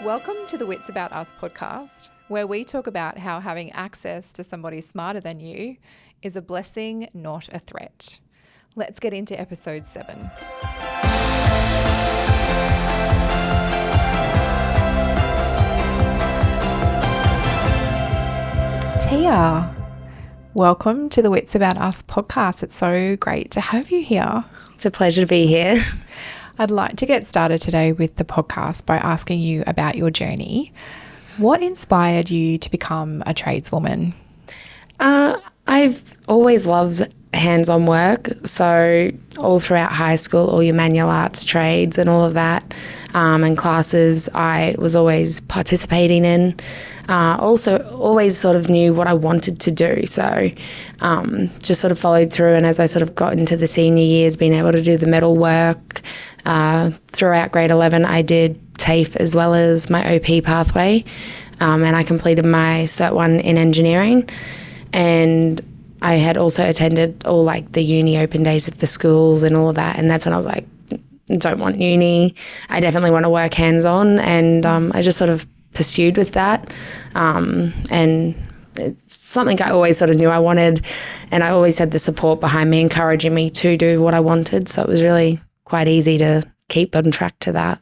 Welcome to the WITS About Us podcast, where we talk about how having access to somebody smarter than you is a blessing, not a threat. Let's get into episode 7. Teah, welcome to the WITS About Us podcast. It's so great to have you here. It's a pleasure to be here. I'd like to get started today with the podcast by asking you about your journey. What inspired you to become a tradeswoman? I've always loved hands-on work, so all throughout high school, all your manual arts trades and all of that, and classes I was always participating in. Also, always sort of knew what I wanted to do, so just sort of followed through. And as I sort of got into the senior years, being able to do the metal work, throughout grade 11, I did TAFE as well as my OP pathway, and I completed my Cert 1 in engineering. And I had also attended all like the uni open days with the schools and all of that. And that's when I was like, don't want uni. I definitely want to work hands-on. And I just sort of pursued with that. And it's something I always sort of knew I wanted. And I always had the support behind me, encouraging me to do what I wanted. So it was really quite easy to keep on track to that.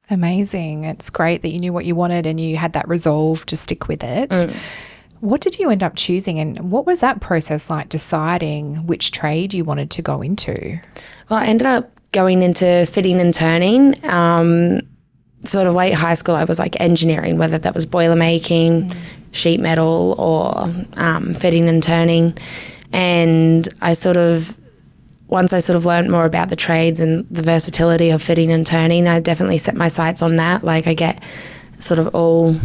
Amazing. It's great that you knew what you wanted and you had that resolve to stick with it. What did you end up choosing, and what was that process like deciding which trade you wanted to go into? Well, I ended up going into fitting and turning. Sort of late high school, I was like engineering, whether that was boiler making, sheet metal, or fitting and turning. And once I sort of learned more about the trades and the versatility of fitting and turning, I definitely set my sights on that. Like I get sort of all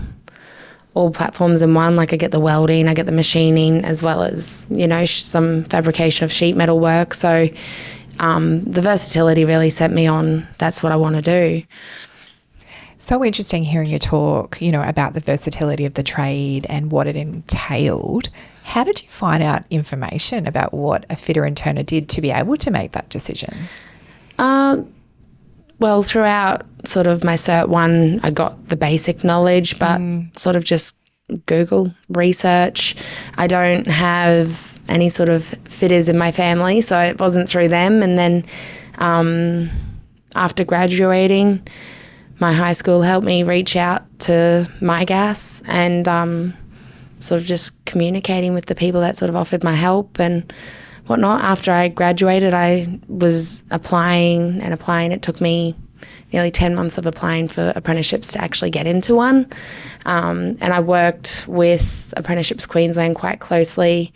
platforms in one. Like I get the welding, I get the machining, as well as, some fabrication of sheet metal work. So the versatility really set me on, that's what I want to do. So interesting hearing you talk, about the versatility of the trade and what it entailed. How did you find out information about what a fitter and turner did to be able to make that decision? Well, throughout sort of my Cert 1, I got the basic knowledge, but sort of just Google research. I don't have any sort of fitters in my family, so it wasn't through them. And then after graduating, my high school helped me reach out to MIGAS and sort of just communicating with the people that sort of offered my help and whatnot. After I graduated, I was applying. It took me nearly 10 months of applying for apprenticeships to actually get into one. And I worked with Apprenticeships Queensland quite closely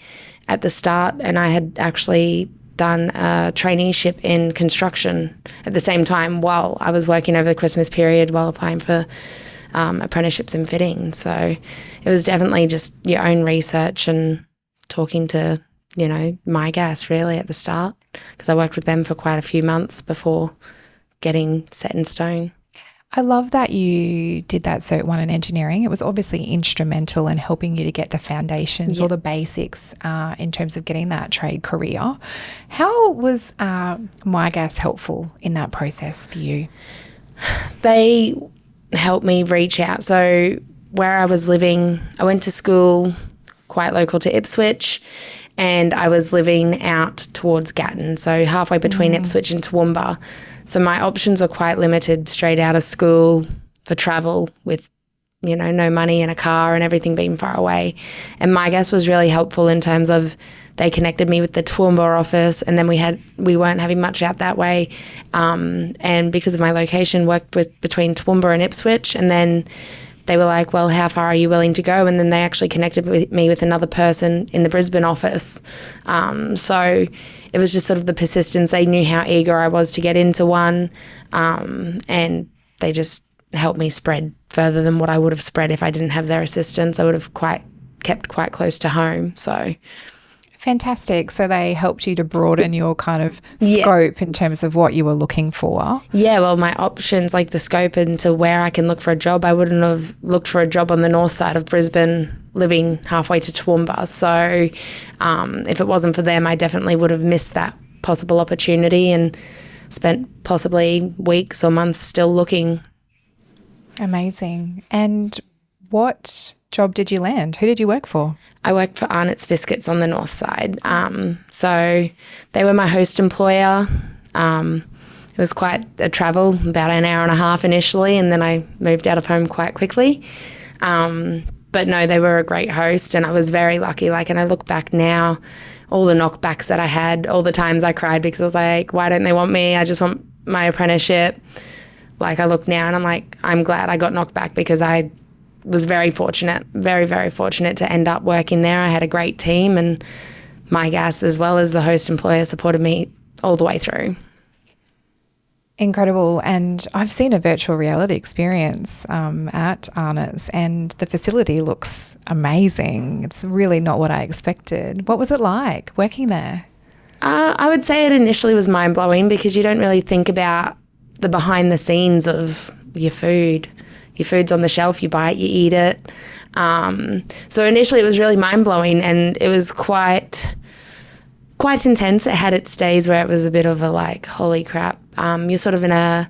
at the start, and I had actually done a traineeship in construction at the same time while I was working over the Christmas period while applying for apprenticeships in fitting. So it was definitely just your own research and talking to MIGAS really at the start, because I worked with them for quite a few months before getting set in stone. I love that you did that Cert 1 in engineering. It was obviously instrumental in helping you to get the foundations or the basics in terms of getting that trade career. How was MIGAS helpful in that process for you? They helped me reach out. So where I was living, I went to school quite local to Ipswich, and I was living out towards Gatton, so halfway between Ipswich and Toowoomba. So my options were quite limited straight out of school for travel with, no money and a car and everything being far away. And MIGAS was really helpful in terms of they connected me with the Toowoomba office, and then we weren't having much out that way. And because of my location, worked with between Toowoomba and Ipswich, and then they were like, well, how far are you willing to go? And then they actually connected me with another person in the Brisbane office. So it was just sort of the persistence. They knew how eager I was to get into one, and they just helped me spread further than what I would have spread if I didn't have their assistance. I would have kept quite close to home. So fantastic. So they helped you to broaden your kind of scope in terms of what you were looking for. Yeah, well, my options, like the scope into where I can look for a job, I wouldn't have looked for a job on the north side of Brisbane living halfway to Toowoomba. So if it wasn't for them, I definitely would have missed that possible opportunity and spent possibly weeks or months still looking. Amazing. And what job did you land? Who did you work for? I worked for Arnott's Biscuits on the north side. So they were my host employer. It was quite a travel, about an hour and a half initially, and then I moved out of home quite quickly. But no, they were a great host, and I was very lucky. And I look back now, all the knockbacks that I had, all the times I cried because I was like, why don't they want me? I just want my apprenticeship. I look now and I'm like, I'm glad I got knocked back because I was very fortunate, very, very fortunate to end up working there. I had a great team, and MIGAS, as well as the host employer, supported me all the way through. Incredible. And I've seen a virtual reality experience at Arnott's, and the facility looks amazing. It's really not what I expected. What was it like working there? I would say it initially was mind-blowing because you don't really think about the behind the scenes of your food. Your food's on the shelf, you buy it, you eat it. So initially it was really mind-blowing, and it was quite intense. It had its days where it was a bit of a holy crap. You're sort of in a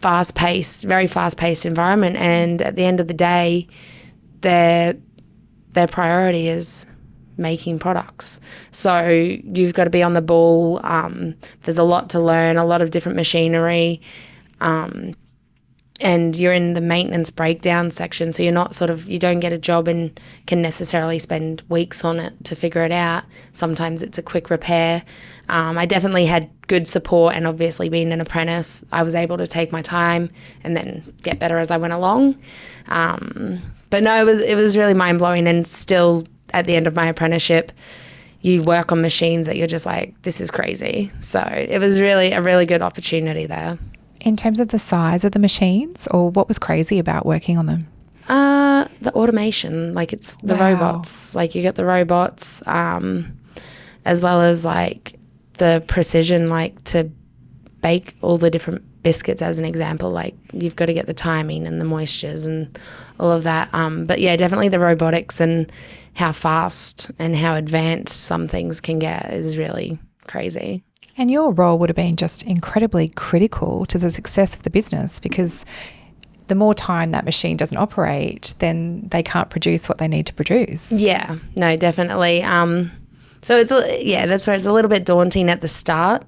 very fast-paced environment, and at the end of the day, their priority is making products. So you've got to be on the ball. There's a lot to learn, a lot of different machinery, and you're in the maintenance breakdown section. So you're not you don't get a job and can necessarily spend weeks on it to figure it out. Sometimes it's a quick repair. I definitely had good support, and obviously being an apprentice, I was able to take my time and then get better as I went along. But no, it was really mind-blowing, and still at the end of my apprenticeship, you work on machines that you're just like, this is crazy. So it was really a really good opportunity there. In terms of the size of the machines, or what was crazy about working on them? The automation, it's the robots. You get the robots, as well as the precision, to bake all the different biscuits, as an example. You've got to get the timing and the moistures and all of that. But yeah, definitely the robotics and how fast and how advanced some things can get is really crazy. And your role would have been just incredibly critical to the success of the business, because the more time that machine doesn't operate, then they can't produce what they need to produce. Yeah, no, definitely. So that's where it's a little bit daunting at the start.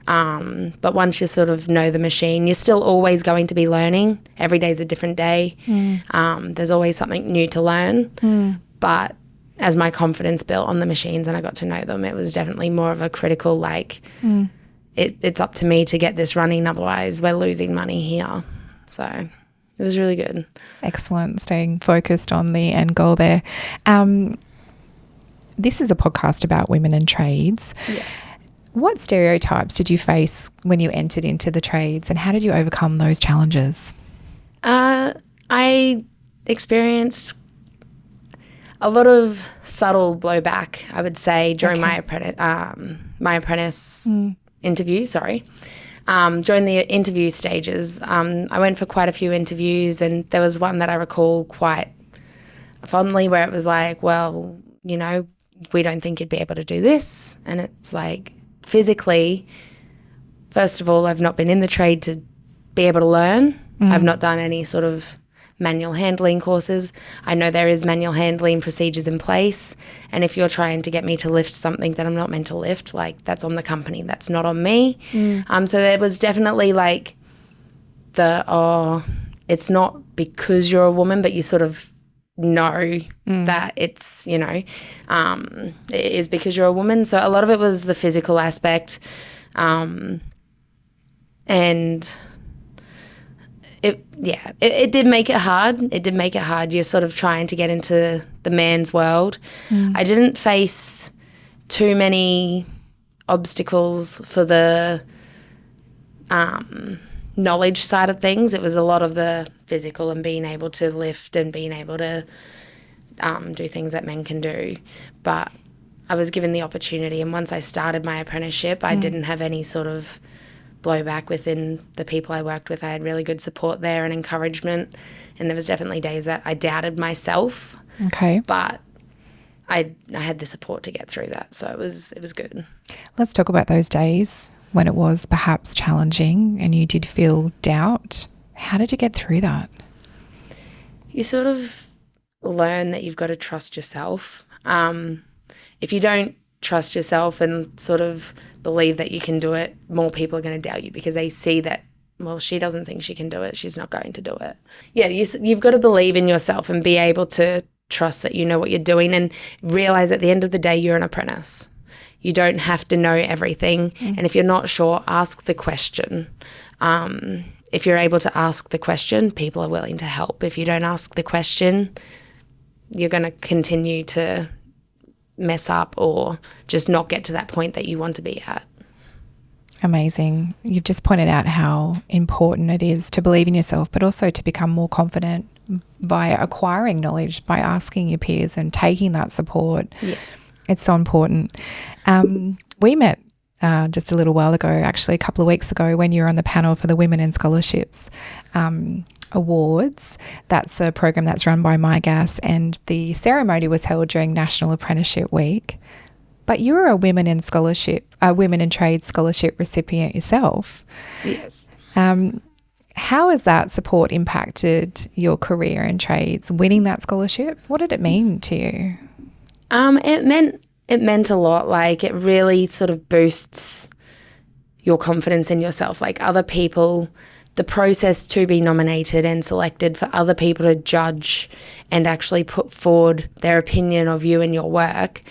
But once you sort of know the machine, you're still always going to be learning. Every day's a different day. There's always something new to learn. But as my confidence built on the machines and I got to know them, it was definitely more of a critical, it's up to me to get this running, otherwise we're losing money here. So it was really good. Excellent. Staying focused on the end goal there. This is a podcast about women in trades. Yes. What stereotypes did you face when you entered into the trades, and how did you overcome those challenges? I experienced a lot of subtle blowback, I would say, during my apprentice interview. During the interview stages, I went for quite a few interviews, and there was one that I recall quite fondly where it was well, we don't think you'd be able to do this. And it's physically, first of all, I've not been in the trade to be able to learn. I've not done any sort of manual handling courses. I know there is manual handling procedures in place, and if you're trying to get me to lift something that I'm not meant to lift, that's on the company, that's not on me. So there was definitely it's not because you're a woman, but you sort of know that it's, it is because you're a woman. So a lot of it was the physical aspect, and it did make it hard. It did make it hard. You're sort of trying to get into the man's world. I didn't face too many obstacles for the knowledge side of things. It was a lot of the physical and being able to lift and being able to do things that men can do. But I was given the opportunity, and once I started my apprenticeship, I didn't have any sort of blowback within the people I worked with. I had really good support there and encouragement, and there was definitely days that I doubted myself. Okay. But I had the support to get through that, so it was good. Let's talk about those days when it was perhaps challenging and you did feel doubt. How did you get through that? You sort of learn that you've got to trust yourself. If you don't trust yourself and sort of believe that you can do it, more people are going to doubt you because they see that, well, she doesn't think she can do it. She's not going to do it. Yeah, you've got to believe in yourself and be able to trust that you know what you're doing and realize at the end of the day you're an apprentice. You don't have to know everything. And if you're not sure, ask the question. If you're able to ask the question, people are willing to help. If you don't ask the question, you're going to continue to mess up or just not get to that point that you want to be at. Amazing. You've just pointed out how important it is to believe in yourself, but also to become more confident via acquiring knowledge, by asking your peers and taking that support. Yeah. It's so important. We met just a little while ago, actually a couple of weeks ago, when you were on the panel for the Women in Scholarships Awards. That's a program that's run by MIGAS, and the ceremony was held during National Apprenticeship Week. But you were a Women in Trade Scholarship recipient yourself. Yes. How has that support impacted your career in trades, winning that scholarship? What did it mean to you? It meant a lot. Like, it really sort of boosts your confidence in yourself. Like, other people, the process to be nominated and selected for other people to judge and actually put forward their opinion of you and your work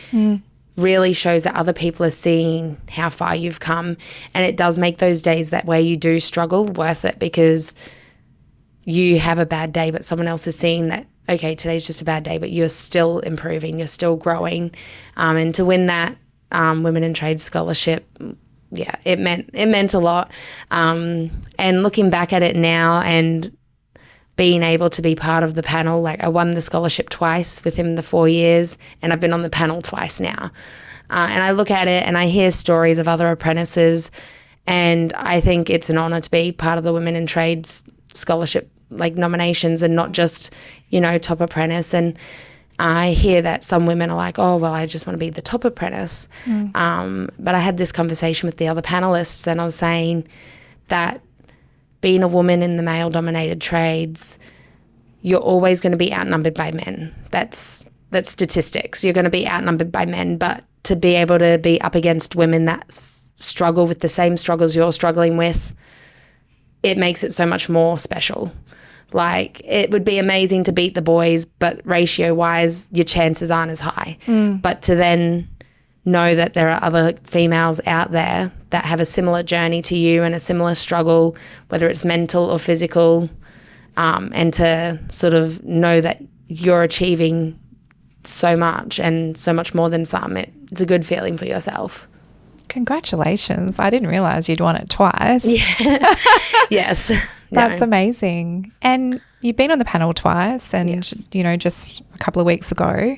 really shows that other people are seeing how far you've come. And it does make those days that where you do struggle worth it, because you have a bad day but someone else is seeing that, okay, today's just a bad day, but you're still improving, you're still growing. And to win that Women in Trade scholarship, yeah, it meant a lot. And looking back at it now and being able to be part of the panel, like I won the scholarship twice within the 4 years, and I've been on the panel twice now. And I look at it and I hear stories of other apprentices, and I think it's an honour to be part of the Women in Trades scholarship like nominations, and not just, top apprentice. And I hear that some women are like, oh, well, I just want to be the top apprentice. But I had this conversation with the other panelists, and I was saying that being a woman in the male-dominated trades, you're always going to be outnumbered by men. That's statistics. You're going to be outnumbered by men, but to be able to be up against women that struggle with the same struggles you're struggling with, it makes it so much more special. Like, it would be amazing to beat the boys, but ratio-wise, your chances aren't as high. But to then know that there are other females out there that have a similar journey to you and a similar struggle, whether it's mental or physical, and to sort of know that you're achieving so much and so much more than some, it's a good feeling for yourself. Congratulations. I didn't realise you'd won it twice. Yeah. Yes. That's amazing. And you've been on the panel twice, and, Yes. Just a couple of weeks ago.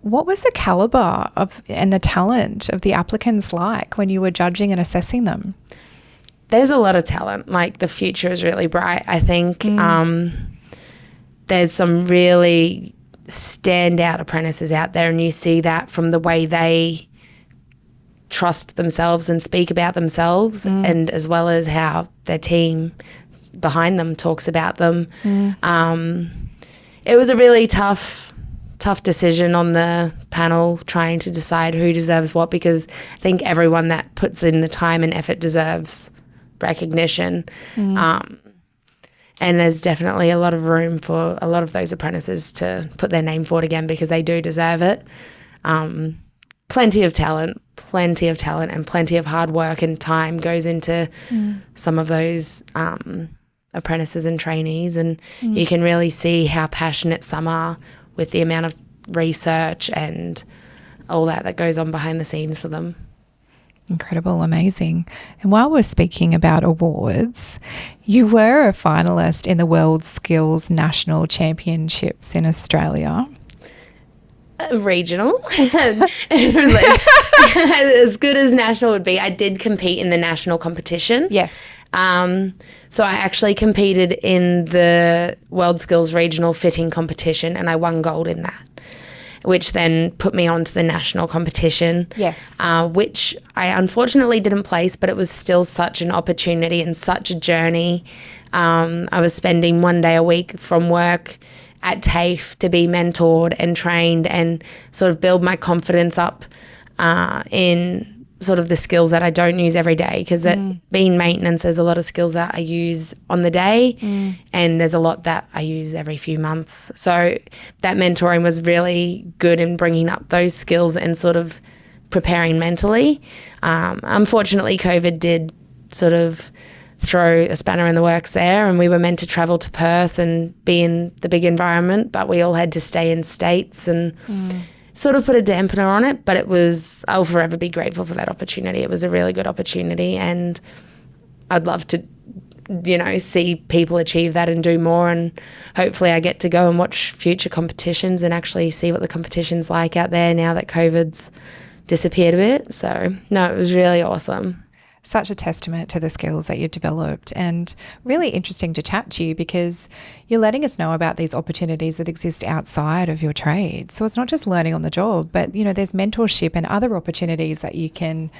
What was the calibre and the talent of the applicants like when you were judging and assessing them? There's a lot of talent. Like, the future is really bright, I think. There's some really standout apprentices out there, and you see that from the way they trust themselves and speak about themselves, and as well as how their team behind them talks about them. It was a really tough decision on the panel, trying to decide who deserves what, because I think everyone that puts in the time and effort deserves recognition. And there's definitely a lot of room for a lot of those apprentices to put their name forward again, because they do deserve it. Plenty of talent, and plenty of hard work and time goes into some of those apprentices and trainees, and you can really see how passionate some are with the amount of research and all that goes on behind the scenes for them. Incredible, amazing. And while we're speaking about awards, you were a finalist in the WorldSkills National Championships in Australia. Regional. As good as national would be. I did compete in the national competition. Yes. So I actually competed in the WorldSkills regional fitting competition, and I won gold in that, which then put me on to the national competition. Yes. Which I unfortunately didn't place, but it was still such an opportunity and such a journey. I was spending 1 day a week from work at TAFE to be mentored and trained and sort of build my confidence up in sort of the skills that I don't use every day, because being maintenance, there's a lot of skills that I use on the day and there's a lot that I use every few months. So that mentoring was really good in bringing up those skills and sort of preparing mentally. Unfortunately, COVID did sort of throw a spanner in the works there, and we were meant to travel to Perth and be in the big environment, but we all had to stay in states and sort of put a dampener on it. But I'll forever be grateful for that opportunity. It was a really good opportunity, and I'd love to, see people achieve that and do more. And hopefully I get to go and watch future competitions and actually see what the competition's like out there now that COVID's disappeared a bit. So, no, it was really awesome. Such a testament to the skills that you've developed, and really interesting to chat to you because you're letting us know about these opportunities that exist outside of your trade. So it's not just learning on the job, but there's mentorship and other opportunities that you can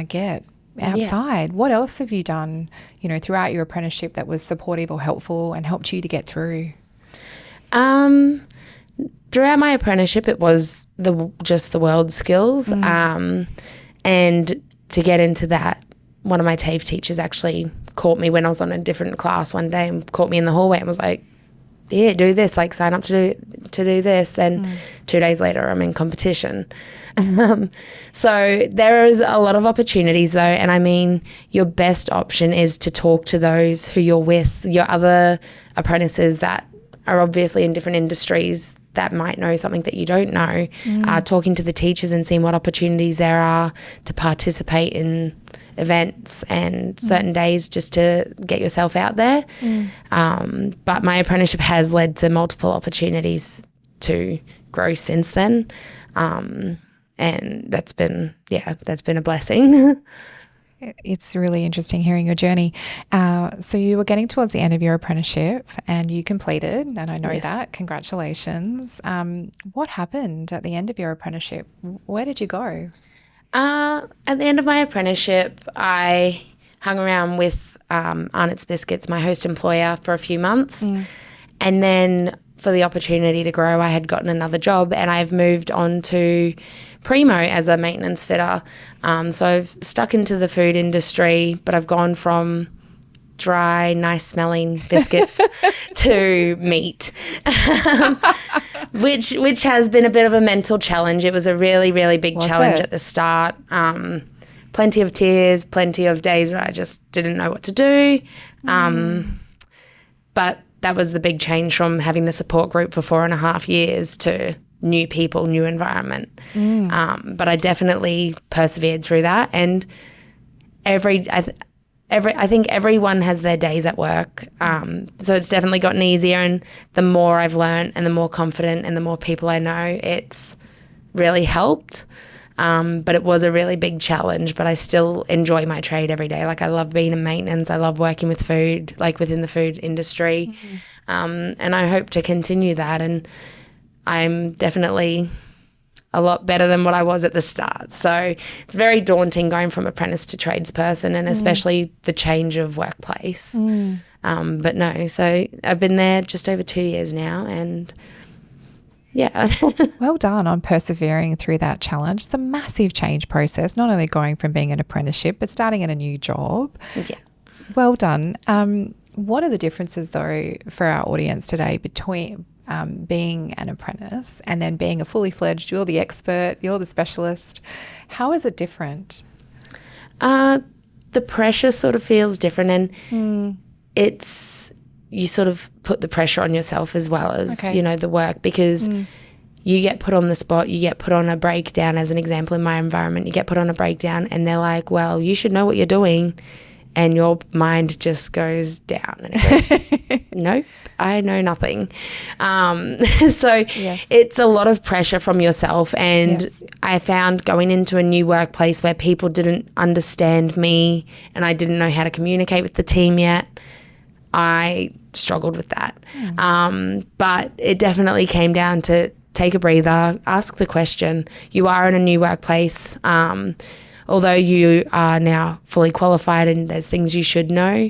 get outside. Yeah. What else have you done, throughout your apprenticeship that was supportive or helpful and helped you to get through? Throughout my apprenticeship, it was just the WorldSkills, and to get into that, one of my TAFE teachers actually caught me when I was on a different class one day and caught me in the hallway and was like, yeah, do this, like sign up to do this. And 2 days later, I'm in competition. So there is a lot of opportunities though. And I mean, your best option is to talk to those who you're with, your other apprentices that are obviously in different industries that might know something that you don't know, talking to the teachers and seeing what opportunities there are to participate in events and certain days just to get yourself out there. But my apprenticeship has led to multiple opportunities to grow since then. And that's been a blessing. It's really interesting hearing your journey. So you were getting towards the end of your apprenticeship and you completed, and I know that. Congratulations. What happened at the end of your apprenticeship? Where did you go? At the end of my apprenticeship, I hung around with Arnott's Biscuits, my host employer, for a few months. And then for the opportunity to grow, I had gotten another job and I've moved on to Primo as a maintenance fitter. So I've stuck into the food industry, but I've gone from dry, nice smelling biscuits to meat, which has been a bit of a mental challenge. It was a really, really big challenge at the start. Plenty of tears, plenty of days where I just didn't know what to do. But that was the big change from having the support group for 4.5 years to new people, new environment. But I definitely persevered through that. And I think everyone has their days at work. So it's definitely gotten easier. And the more I've learned and the more confident and the more people I know, it's really helped. But it was a really big challenge, but I still enjoy my trade every day. Like I love being in maintenance. I love working with food, like within the food industry. And I hope to continue that. And I'm definitely a lot better than what I was at the start. So it's very daunting going from apprentice to tradesperson, and especially the change of workplace. But no, so I've been there just over 2 years now, and yeah. Well done on persevering through that challenge. It's a massive change process, not only going from being an apprenticeship, but starting in a new job. Yeah. Well done. What are the differences though for our audience today between being an apprentice and then being a fully fledged, you're the expert, you're the specialist? How is it different? The pressure sort of feels different, and you sort of put the pressure on yourself as well as, the work, because you get put on the spot, you get put on a breakdown. As an example, in my environment, you get put on a breakdown and they're like, well, you should know what you're doing. And your mind just goes down and it goes, nope, I know nothing. So it's a lot of pressure from yourself. And I found going into a new workplace where people didn't understand me and I didn't know how to communicate with the team yet, I struggled with that. But it definitely came down to take a breather, ask the question. You are in a new workplace. although you are now fully qualified and there's things you should know,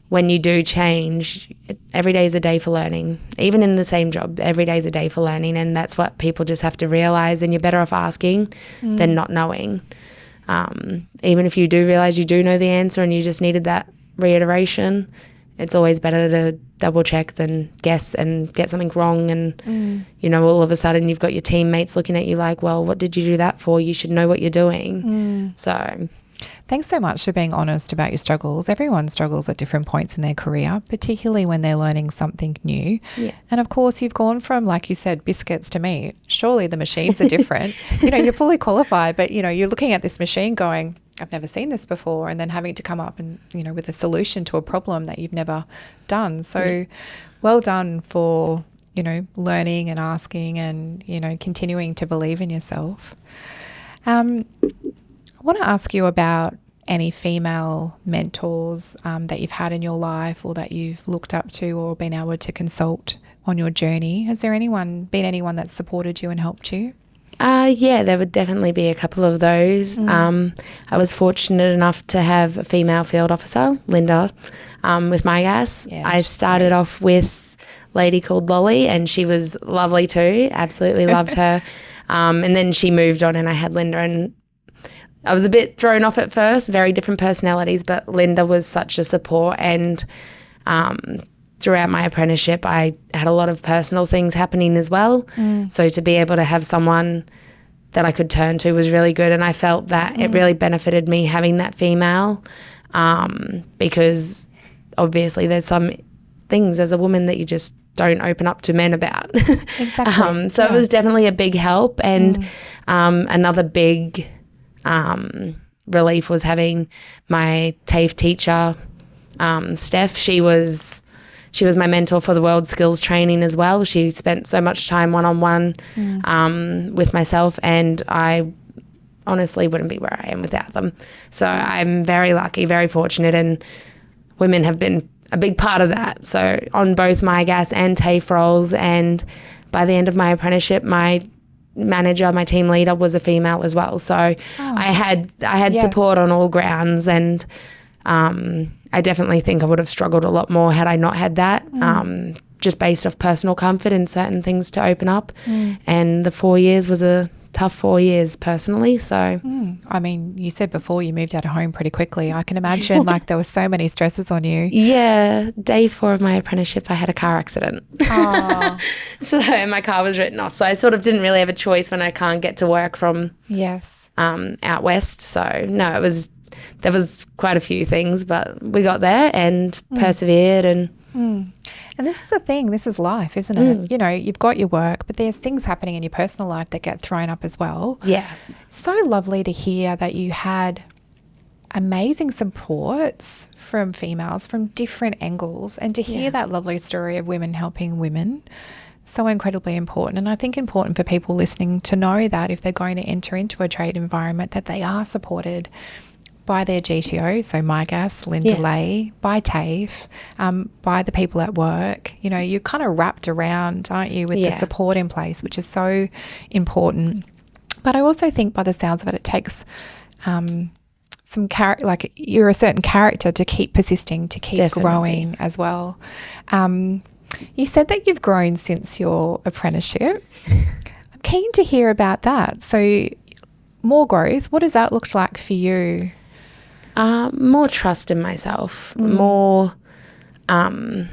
when you do change, every day is a day for learning. Even in the same job, every day is a day for learning, and that's what people just have to realise, and you're better off asking than not knowing. Even if you do realise you do know the answer and you just needed that reiteration, it's always better to double check than guess and get something wrong, and all of a sudden you've got your teammates looking at you like, well, what did you do that for? You should know what you're doing. So thanks so much for being honest about your struggles. Everyone struggles at different points in their career, particularly when they're learning something new. And of course, you've gone from, like you said, biscuits to meat. Surely the machines are different. You're fully qualified, but you're looking at this machine going, I've never seen this before, and then having to come up and with a solution to a problem that you've never done. So well done for learning and asking and continuing to believe in yourself. I want to ask you about any female mentors that you've had in your life or that you've looked up to or been able to consult on your journey. Has there been anyone that's supported you and helped you? Yeah, there would definitely be a couple of those. I was fortunate enough to have a female field officer, Linda, with MIGAS. I started off with a lady called Lolly, and she was lovely too. Absolutely loved her. And then she moved on and I had Linda, and I was a bit thrown off at first, very different personalities, but Linda was such a support, and throughout my apprenticeship, I had a lot of personal things happening as well. So to be able to have someone that I could turn to was really good, and I felt that it really benefited me having that female, because obviously there's some things as a woman that you just don't open up to men about. Exactly. So it was definitely a big help, and another big relief was having my TAFE teacher, Steph. She was my mentor for the WorldSkills training as well. She spent so much time one-on-one with myself, and I honestly wouldn't be where I am without them. So I'm very lucky, very fortunate, and women have been a big part of that. So on both MIGAS and TAFE roles, and by the end of my apprenticeship, my manager, my team leader was a female as well. So I had support on all grounds, and I definitely think I would have struggled a lot more had I not had that, just based off personal comfort and certain things to open up. And the 4 years was a tough 4 years personally. So, I mean, you said before you moved out of home pretty quickly. I can imagine like there were so many stresses on you. Yeah. Day 4 of my apprenticeship, I had a car accident. So my car was written off. So I sort of didn't really have a choice when I can't get to work from out west. So no, there was quite a few things, but we got there and persevered. And this is the thing, this is life, isn't it? You've got your work, but there's things happening in your personal life that get thrown up as well. Yeah. So lovely to hear that you had amazing supports from females from different angles, and to hear that lovely story of women helping women. So incredibly important. And I think important for people listening to know that if they're going to enter into a trade environment, that they are supported by their GTO, so MIGAS, Linda Lay, by TAFE, by the people at work. You're kind of wrapped around, aren't you, with the support in place, which is so important. But I also think by the sounds of it, it takes some character, like you're a certain character to keep persisting, to keep growing as well. You said that you've grown since your apprenticeship. I'm keen to hear about that. So more growth, what does that look like for you? More trust in myself, more sort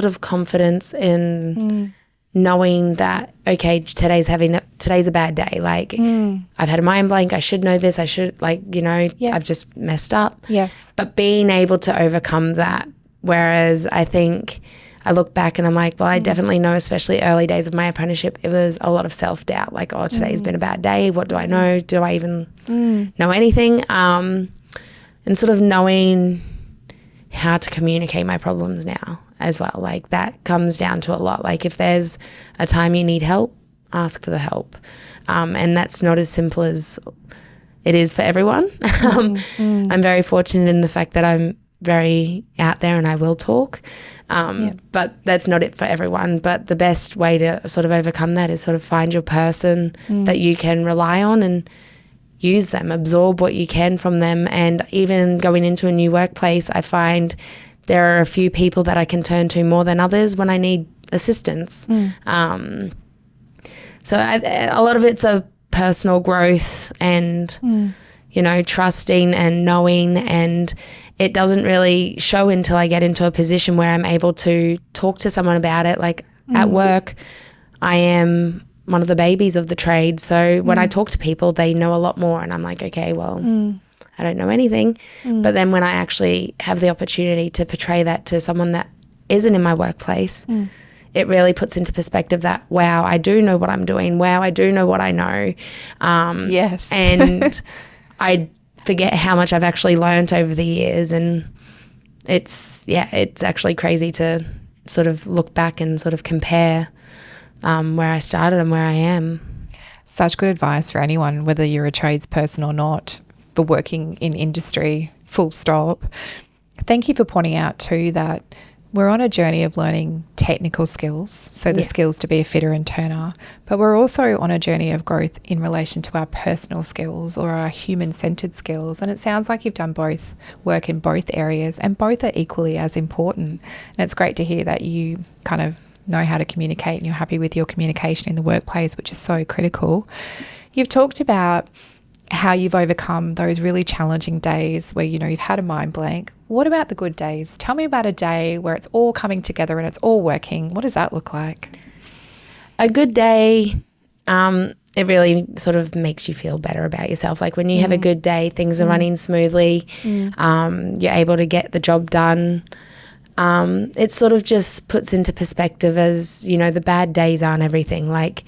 of confidence in knowing that, okay, today's a bad day. Like I've had a mind blank. I should know this. I should I've just messed up. Yes. But being able to overcome that, whereas I think I look back and I'm like, well, I definitely know, especially early days of my apprenticeship, it was a lot of self-doubt, like, oh, today's been a bad day. What do I know? Do I even know anything? And sort of knowing how to communicate my problems now as well. Like that comes down to a lot. Like if there's a time you need help, ask for the help. And that's not as simple as it is for everyone. I'm very fortunate in the fact that I'm very out there and I will talk, but that's not it for everyone. But the best way to sort of overcome that is sort of find your person that you can rely on, and use them, absorb what you can from them. And even going into a new workplace, I find there are a few people that I can turn to more than others when I need assistance. So a lot of it's a personal growth and, you know, trusting and knowing, and it doesn't really show until I get into a position where I'm able to talk to someone about it. Like at work, I am one of the babies of the trade. So when I talk to people, they know a lot more, and I'm like, okay, well, I don't know anything. But then when I actually have the opportunity to portray that to someone that isn't in my workplace, it really puts into perspective that, wow, I do know what I'm doing. Wow, I do know what I know. Yes. And I forget how much I've actually learnt over the years. And it's actually crazy to sort of look back and sort of compare where I started and where I am. Such good advice for anyone, whether you're a tradesperson or not, for working in industry, full stop. Thank you for pointing out too that we're on a journey of learning technical skills, so the skills to be a fitter and turner, but we're also on a journey of growth in relation to our personal skills or our human-centered skills. And it sounds like you've done both work in both areas, and both are equally as important. And it's great to hear that you kind of know how to communicate and you're happy with your communication in the workplace, which is so critical. You've talked about how you've overcome those really challenging days where, you know, you've had a mind blank. What about the good days? Tell me about a day where it's all coming together and it's all working. What does that look like? A good day, it really sort of makes you feel better about yourself. Like when you have a good day, things are running smoothly, you're able to get the job done. It sort of just puts into perspective as, you know, the bad days aren't everything. Like,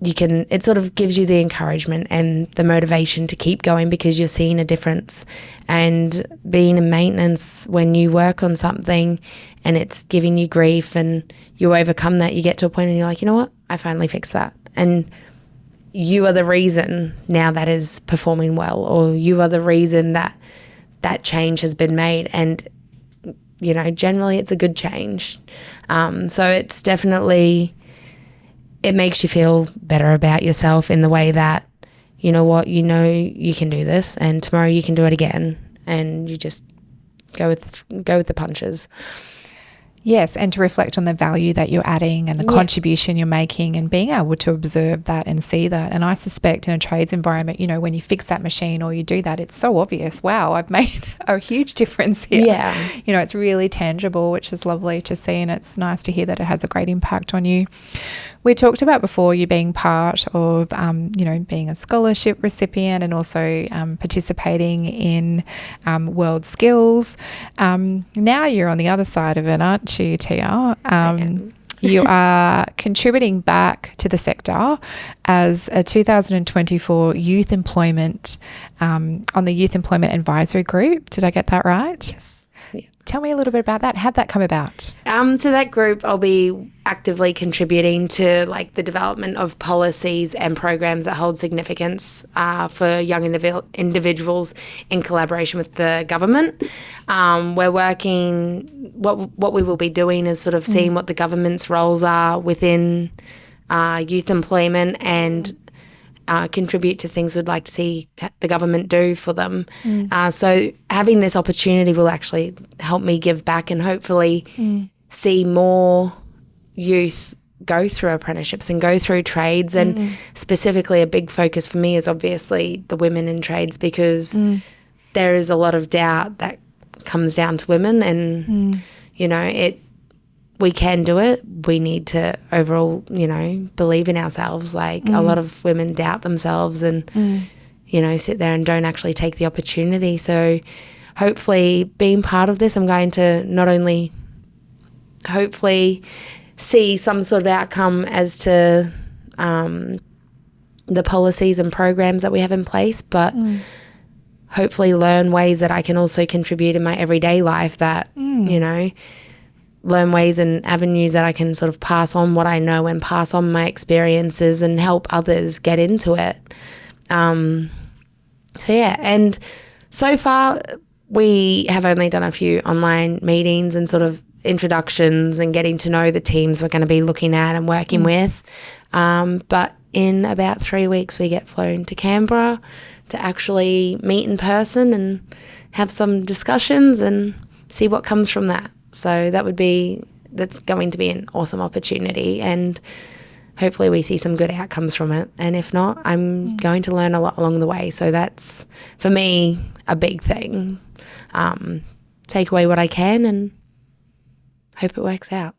it sort of gives you the encouragement and the motivation to keep going because you're seeing a difference. And being in maintenance, when you work on something and it's giving you grief and you overcome that, you get to a point and you're like, you know what, I finally fixed that. And you are the reason now that is performing well, or you are the reason that that change has been made. And, you know, generally it's a good change. So it's definitely, it makes you feel better about yourself in the way that, you know what, you know you can do this and tomorrow you can do it again, and you just go with the punches. Yes, and to reflect on the value that you're adding and the contribution you're making, and being able to observe that and see that. And I suspect in a trades environment, you know, when you fix that machine or you do that, it's so obvious. Wow, I've made a huge difference here. Yeah. You know, it's really tangible, which is lovely to see, and it's nice to hear that it has a great impact on you. We talked about before you being part of, you know, being a scholarship recipient and also participating in WorldSkills. Now you're on the other side of it, aren't you, Teah? You are contributing back to the sector as a 2024 youth employment on the Youth Employment Advisory Group. Did I get that right? Yes. Yeah. Tell me a little bit about that. How'd that come about? To that group, I'll be actively contributing to like the development of policies and programs that hold significance for young individuals in collaboration with the government. We're working, what we will be doing is sort of seeing what the government's roles are within youth employment and contribute to things we'd like to see the government do for them. So having this opportunity will actually help me give back and hopefully see more youth go through apprenticeships and go through trades. And specifically a big focus for me is obviously the women in trades, because there is a lot of doubt that comes down to women, and you know, we can do it. We need to overall, you know, believe in ourselves. Like a lot of women doubt themselves and, you know, sit there and don't actually take the opportunity. So hopefully being part of this, I'm going to not only hopefully see some sort of outcome as to the policies and programs that we have in place, but hopefully learn ways that I can also contribute in my everyday life that, you know, learn ways and avenues that I can sort of pass on what I know and pass on my experiences and help others get into it. So yeah, and so far we have only done a few online meetings and sort of introductions and getting to know the teams we're going to be looking at and working with. But in about 3 weeks we get flown to Canberra to actually meet in person and have some discussions and see what comes from that. So that's going to be an awesome opportunity, and hopefully we see some good outcomes from it. And if not, I'm going to learn a lot along the way. So that's, for me, a big thing. Take away what I can and hope it works out.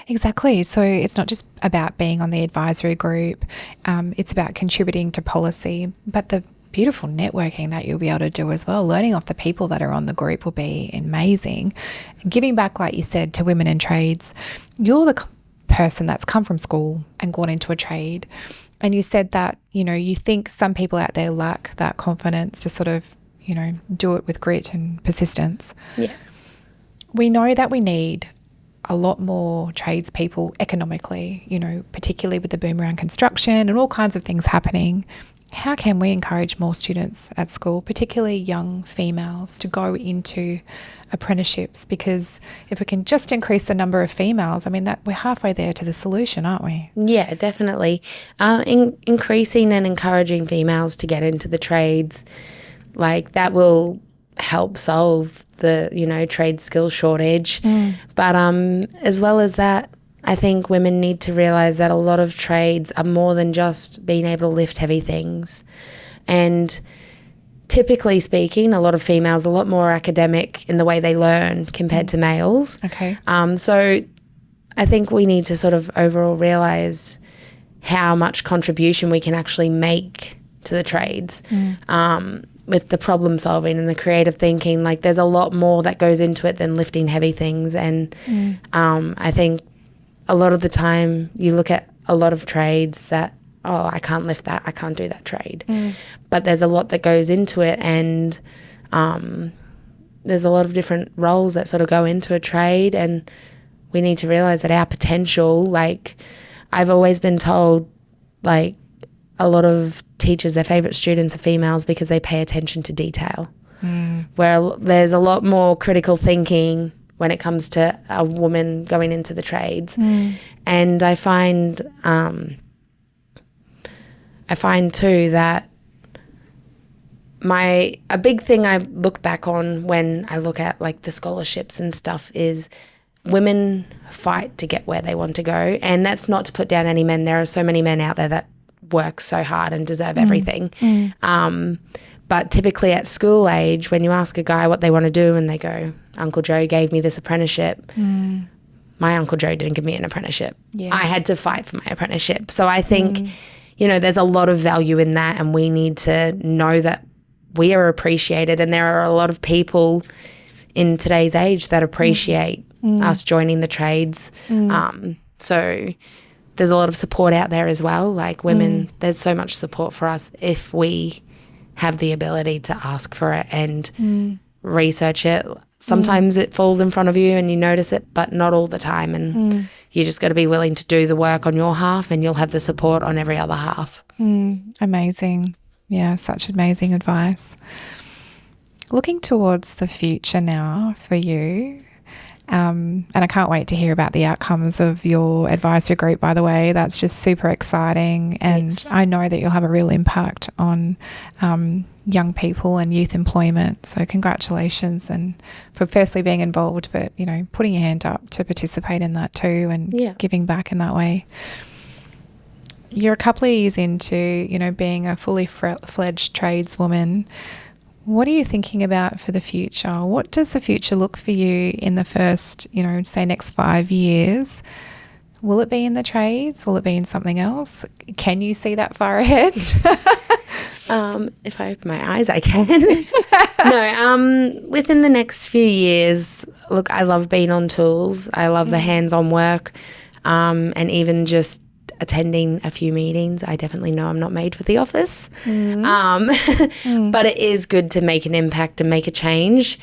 Exactly. So it's not just about being on the advisory group. It's about contributing to policy, but the beautiful networking that you'll be able to do as well. Learning off the people that are on the group will be amazing. Giving back, like you said, to women in trades. You're the person that's come from school and gone into a trade. And you said that, you think some people out there lack that confidence to sort of, do it with grit and persistence. Yeah. We know that we need a lot more tradespeople economically, particularly with the boom around construction and all kinds of things happening. How can we encourage more students at school, particularly young females, to go into apprenticeships? Because if we can just increase the number of females, that we're halfway there to the solution, aren't we? Yeah, definitely. Increasing and encouraging females to get into the trades, like that will help solve the, trade skill shortage. But as well as that, I think women need to realise that a lot of trades are more than just being able to lift heavy things. And typically speaking, a lot of females are a lot more academic in the way they learn compared to males. Okay. So I think we need to sort of overall realise how much contribution we can actually make to the trades. With the problem solving and the creative thinking, like there's a lot more that goes into it than lifting heavy things. And I think a lot of the time you look at a lot of trades that, I can't lift that, I can't do that trade. But there's a lot that goes into it, and there's a lot of different roles that sort of go into a trade, and we need to realise that our potential, like I've always been told, like a lot of teachers, their favourite students are females because they pay attention to detail, where there's a lot more critical thinking when it comes to a woman going into the trades. And I find too that a big thing I look back on when I look at like the scholarships and stuff is women fight to get where they want to go. And that's not to put down any men. There are so many men out there that work so hard and deserve everything. But typically at school age, when you ask a guy what they want to do and they go, Uncle Joe gave me this apprenticeship. My Uncle Joe didn't give me an apprenticeship. Yeah. I had to fight for my apprenticeship. So I think, there's a lot of value in that, and we need to know that we are appreciated, and there are a lot of people in today's age that appreciate us joining the trades. So there's a lot of support out there as well. Like women, there's so much support for us if we have the ability to ask for it and research it. Sometimes it falls in front of you and you notice it, but not all the time. And you just got to be willing to do the work on your half, and you'll have the support on every other half. Amazing. Yeah, such amazing advice. Looking towards the future now for you, and I can't wait to hear about the outcomes of your advisory group, by the way. That's just super exciting. And yes. I know that you'll have a real impact on young people and youth employment. So congratulations, and for firstly being involved, but, putting your hand up to participate in that too, and giving back in that way. You're a couple of years into, being a fully fledged tradeswoman. What are you thinking about for the future? What does the future look for you in the first, say next 5 years? Will it be in the trades? Will it be in something else? Can you see that far ahead? If I open my eyes, I can. No, within the next few years, look, I love being on tools. I love the hands-on work, and even just attending a few meetings. I definitely know I'm not made for the office, but it is good to make an impact and make a change.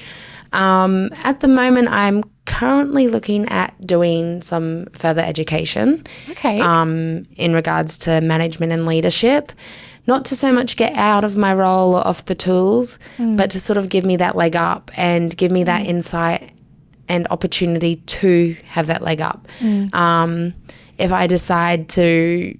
At the moment, I'm currently looking at doing some further education in regards to management and leadership. Not to so much get out of my role or off the tools, but to sort of give me that leg up and give me that insight and opportunity to have that leg up. If I decide to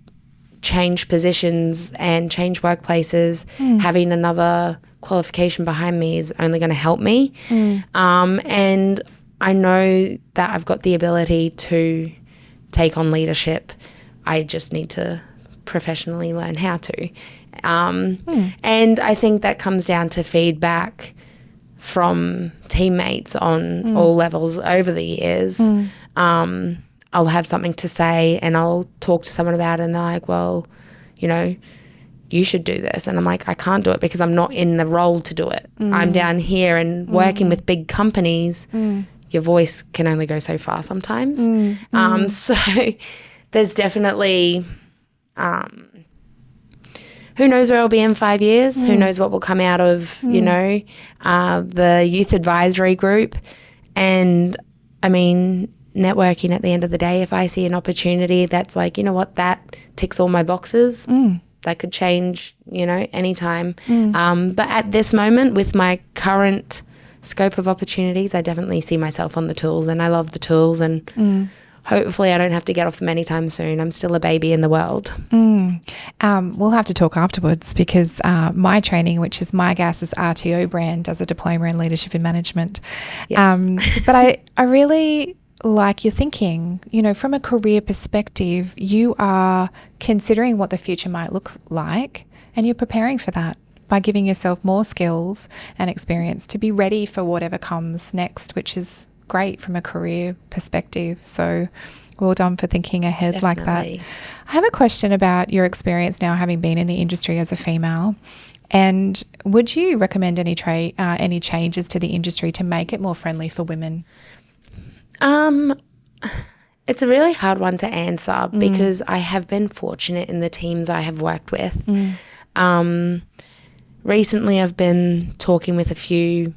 change positions and change workplaces, having another qualification behind me is only going to help me. And I know that I've got the ability to take on leadership. I just need to professionally learn how to. And I think that comes down to feedback from teammates on all levels over the years. I'll have something to say and I'll talk to someone about it and they're like, well, you know, you should do this. And I'm like, I can't do it because I'm not in the role to do it. I'm down here and working with big companies. Your voice can only go so far sometimes. So there's definitely, who knows where I'll be in 5 years? Who knows what will come out of, you know, the youth advisory group. And I mean, networking at the end of the day, if I see an opportunity that's like, you know what, that ticks all my boxes, that could change, you know, anytime. But at this moment, with my current scope of opportunities, I definitely see myself on the tools, and I love the tools, and hopefully I don't have to get off them anytime soon. I'm still a baby in the world. We'll have to talk afterwards because my training, which is MIGAS's RTO brand, does a diploma in leadership and management. Yes. But I really like your thinking, you know, from a career perspective, you are considering what the future might look like and you're preparing for that by giving yourself more skills and experience to be ready for whatever comes next, which is great from a career perspective. So well done for thinking ahead. Definitely. Like that. I have a question about your experience now having been in the industry as a female. And would you recommend any changes to the industry to make it more friendly for women? It's a really hard one to answer because I have been fortunate in the teams I have worked with. Recently I've been talking with a few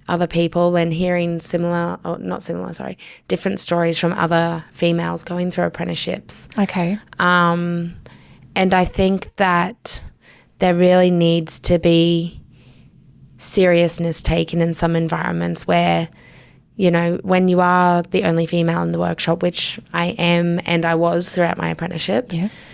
other people and hearing different stories from other females going through apprenticeships. Okay. And I think that there really needs to be seriousness taken in some environments where, you know, when you are the only female in the workshop, which I am and I was throughout my apprenticeship. Yes.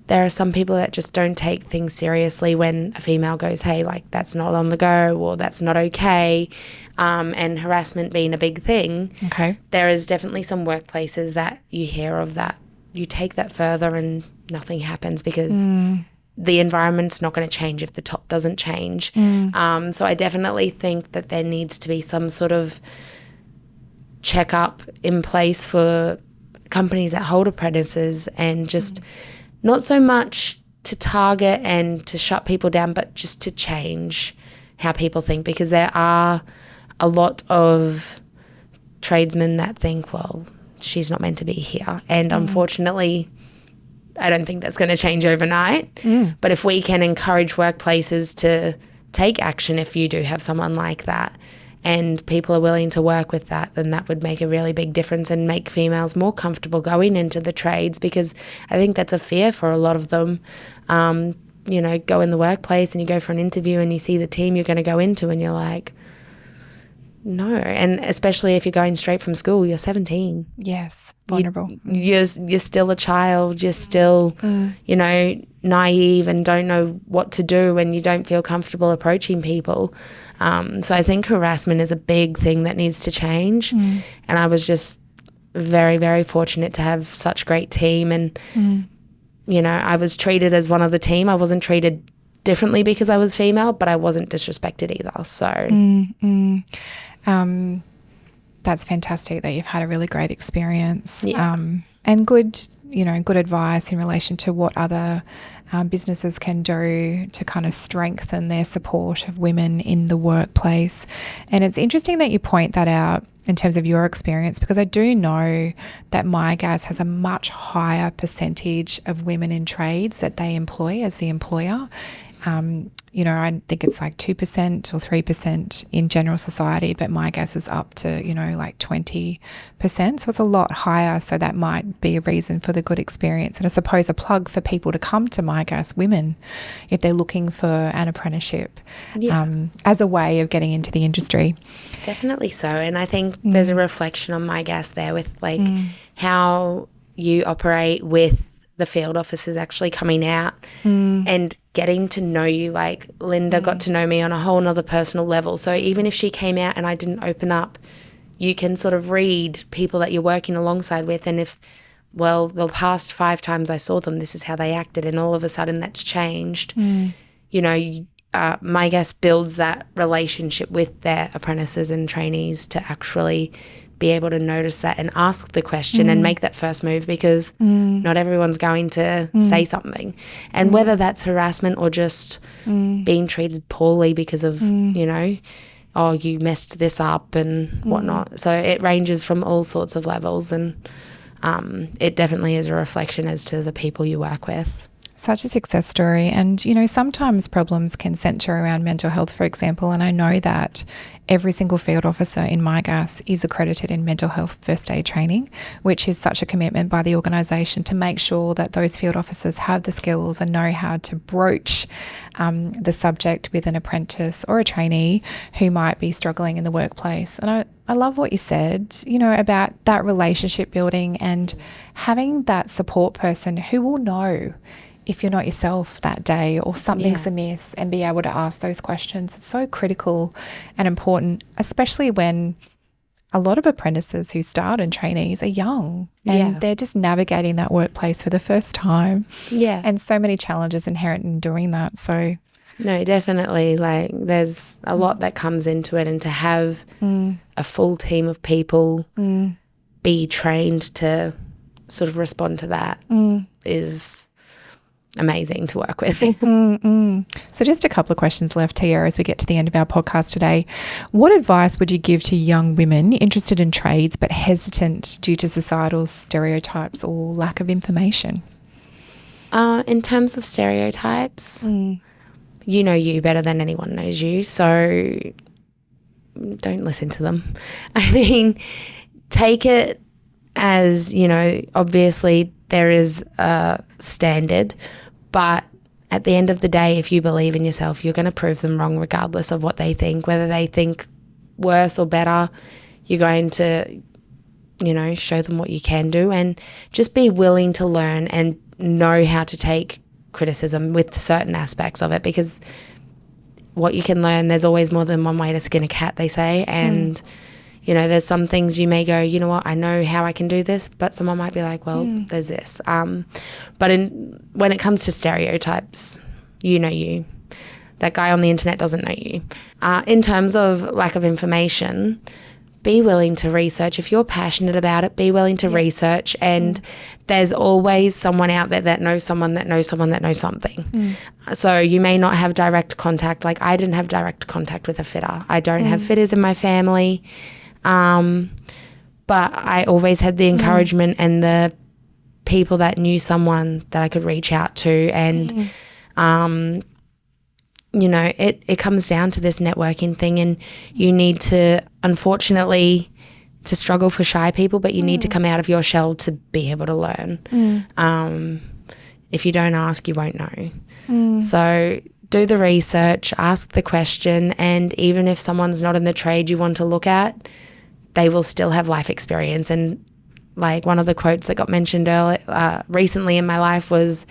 There are some people that just don't take things seriously when a female goes, hey, like that's not on the go or that's not okay, and harassment being a big thing. Okay. There is definitely some workplaces that you hear of that you take that further and nothing happens because the environment's not going to change if the top doesn't change. So I definitely think that there needs to be some sort of checkup in place for companies that hold apprentices and just not so much to target and to shut people down, but just to change how people think, because there are a lot of tradesmen that think, well, she's not meant to be here. And unfortunately, I don't think that's going to change overnight. But if we can encourage workplaces to take action if you do have someone like that and people are willing to work with that, then that would make a really big difference and make females more comfortable going into the trades, because I think that's a fear for a lot of them. You know, go in the workplace and you go for an interview and you see the team you're going to go into and you're like, no. And especially if you're going straight from school, you're 17. Yes, vulnerable. You're still a child. You're still, you know, naive and don't know what to do and you don't feel comfortable approaching people. So I think harassment is a big thing that needs to change. And I was just very, very fortunate to have such a great team. And, you know, I was treated as one of the team. I wasn't treated differently because I was female, but I wasn't disrespected either. So... that's fantastic that you've had a really great experience, and good, you know, good advice in relation to what other businesses can do to kind of strengthen their support of women in the workplace. And it's interesting that you point that out in terms of your experience, because I do know that MIGAS has a much higher percentage of women in trades that they employ as the employer. You know, I think it's like 2% or 3% in general society, but MIGAS is up to, you know, like 20%. So it's a lot higher. So that might be a reason for the good experience. And I suppose a plug for people to come to MIGAS women if they're looking for an apprenticeship as a way of getting into the industry. Definitely so. And I think there's a reflection on MIGAS there with like how you operate with the field officers actually coming out and getting to know you. Like Linda got to know me on a whole nother personal level. So even if she came out and I didn't open up, you can sort of read people that you're working alongside with, and if, well, the past 5 times I saw them, this is how they acted, and all of a sudden that's changed. You know, MIGAS builds that relationship with their apprentices and trainees to actually be able to notice that and ask the question and make that first move, because not everyone's going to say something. And whether that's harassment or just being treated poorly because of, you know, oh, you messed this up and whatnot. So it ranges from all sorts of levels, and it definitely is a reflection as to the people you work with. Such a success story. And, you know, sometimes problems can centre around mental health, for example. And I know that every single field officer in MIGAS is accredited in mental health first aid training, which is such a commitment by the organisation to make sure that those field officers have the skills and know how to broach the subject with an apprentice or a trainee who might be struggling in the workplace. And I love what you said, you know, about that relationship building and having that support person who will know if you're not yourself that day or something's amiss, and be able to ask those questions. It's so critical and important, especially when a lot of apprentices who start and trainees are young and they're just navigating that workplace for the first time. Yeah. And so many challenges inherent in doing that. So no, definitely. Like there's a lot that comes into it, and to have a full team of people be trained to sort of respond to that is amazing to work with. So just a couple of questions left here as we get to the end of our podcast today. What advice would you give to young women interested in trades but hesitant due to societal stereotypes or lack of information? In terms of stereotypes, you know you better than anyone knows you, so don't listen to them. I mean, take it as, you know, obviously there is a standard, but at the end of the day, if you believe in yourself, you're going to prove them wrong regardless of what they think. Whether they think worse or better, you're going to, you know, show them what you can do, and just be willing to learn and know how to take criticism with certain aspects of it, because what you can learn, there's always more than one way to skin a cat, they say. And you know, there's some things you may go, you know what, I know how I can do this, but someone might be like, well, there's this. But when it comes to stereotypes, you know you. That guy on the internet doesn't know you. In terms of lack of information, be willing to research. If you're passionate about it, be willing to research. And there's always someone out there that knows someone that knows someone that knows something. So you may not have direct contact. Like I didn't have direct contact with a fitter. I don't have fitters in my family. But I always had the encouragement and the people that knew someone that I could reach out to. And, you know, it comes down to this networking thing, and you need to, unfortunately, to struggle for shy people, but you need to come out of your shell to be able to learn. If you don't ask, you won't know. So do the research, ask the question, and even if someone's not in the trade you want to look at, they will still have life experience. And like one of the quotes that got mentioned earlier, recently in my life was,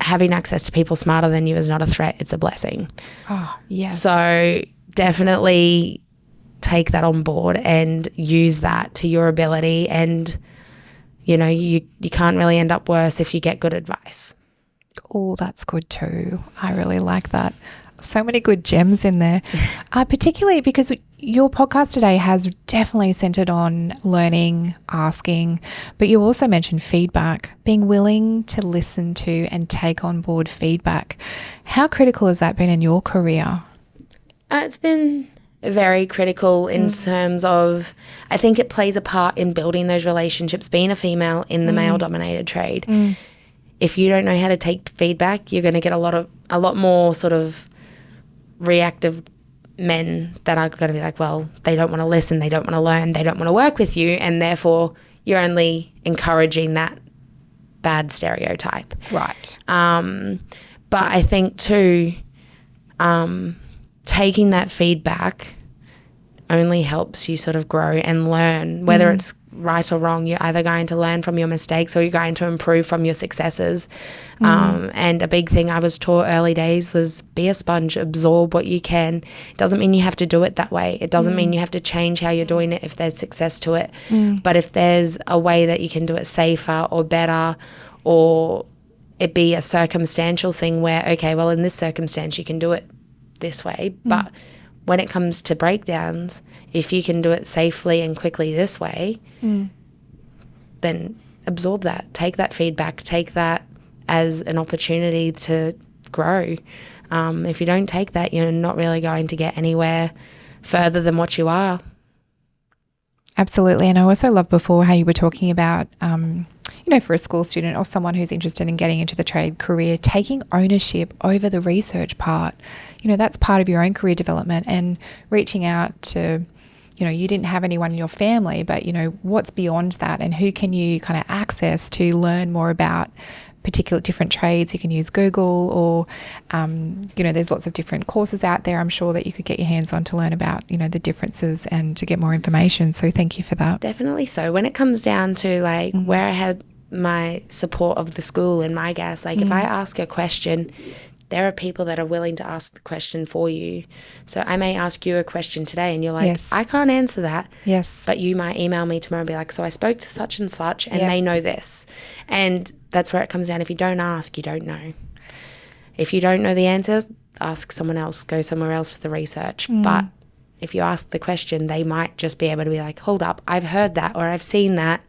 having access to people smarter than you is not a threat, it's a blessing. Oh, yeah. So definitely take that on board and use that to your ability. And, you know, you can't really end up worse if you get good advice. Oh, that's good too. I really like that. So many good gems in there, particularly because your podcast today has definitely centered on learning, asking, but you also mentioned feedback, being willing to listen to and take on board feedback. How critical has that been in your career? It's been very critical in terms of, I think it plays a part in building those relationships, being a female in the male-dominated trade. If you don't know how to take feedback, you're going to get a lot more sort of reactive men that are going to be like, well, they don't want to listen, they don't want to learn, they don't want to work with you, and therefore you're only encouraging that bad stereotype. Right. But I think too, taking that feedback only helps you sort of grow and learn, whether it's right or wrong. You're either going to learn from your mistakes or you're going to improve from your successes. And a big thing I was taught early days was be a sponge, absorb what you can. It doesn't mean you have to do it that way. It doesn't mean you have to change how you're doing it if there's success to it. But if there's a way that you can do it safer or better, or it be a circumstantial thing where, okay, well, in this circumstance you can do it this way, but when it comes to breakdowns, if you can do it safely and quickly this way, then absorb that, take that feedback, take that as an opportunity to grow. If you don't take that, you're not really going to get anywhere further than what you are. Absolutely. And I also love before how you were talking about, for a school student or someone who's interested in getting into the trade career, taking ownership over the research part. That's part of your own career development, and reaching out to, you didn't have anyone in your family, but, what's beyond that, and who can you kind of access to learn more about particular different trades. You can use Google, or, there's lots of different courses out there, I'm sure, that you could get your hands on to learn about, the differences and to get more information. So thank you for that. Definitely so. When it comes down to where I had my support of the school and MIGAS, if I ask a question, there are people that are willing to ask the question for you. So I may ask you a question today and you're like, yes, I can't answer that. Yes. But you might email me tomorrow and be like, so I spoke to such and such and they know this. And that's where it comes down. If you don't ask, you don't know. If you don't know the answer, ask someone else, go somewhere else for the research. But if you ask the question, they might just be able to be like, hold up, I've heard that or I've seen that.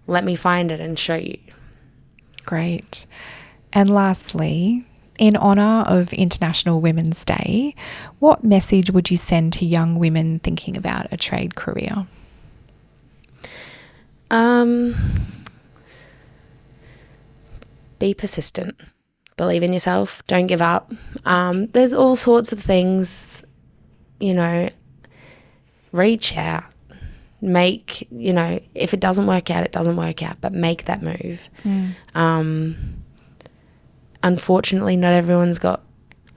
Let me find it and show you. Great. And lastly, in honour of International Women's Day, what message would you send to young women thinking about a trade career? Be persistent. Believe in yourself. Don't give up. There's all sorts of things, reach out. Make, if it doesn't work out, it doesn't work out, but make that move. Unfortunately, not everyone's got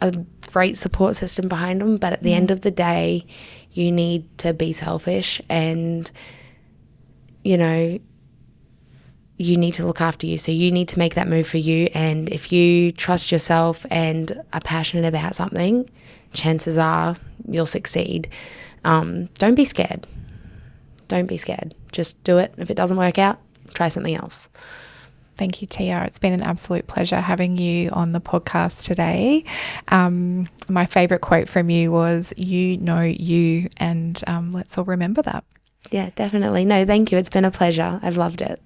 a great support system behind them, but at the end of the day, you need to be selfish and, you need to look after you. So you need to make that move for you. And if you trust yourself and are passionate about something, chances are you'll succeed. Don't be scared. Don't be scared. Just do it. If it doesn't work out, try something else. Thank you, Teah. It's been an absolute pleasure having you on the podcast today. My favourite quote from you was, you know you, and let's all remember that. Yeah, definitely. No, thank you. It's been a pleasure. I've loved it.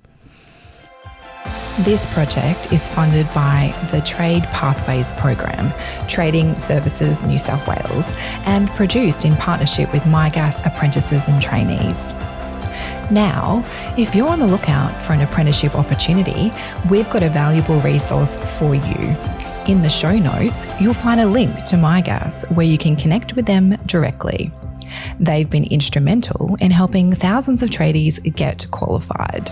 This project is funded by the Trade Pathways Program, Trading Services New South Wales, and produced in partnership with MIGAS Apprentices and Trainees. Now, if you're on the lookout for an apprenticeship opportunity, we've got a valuable resource for you. In the show notes, you'll find a link to MIGAS where you can connect with them directly. They've been instrumental in helping thousands of tradies get qualified.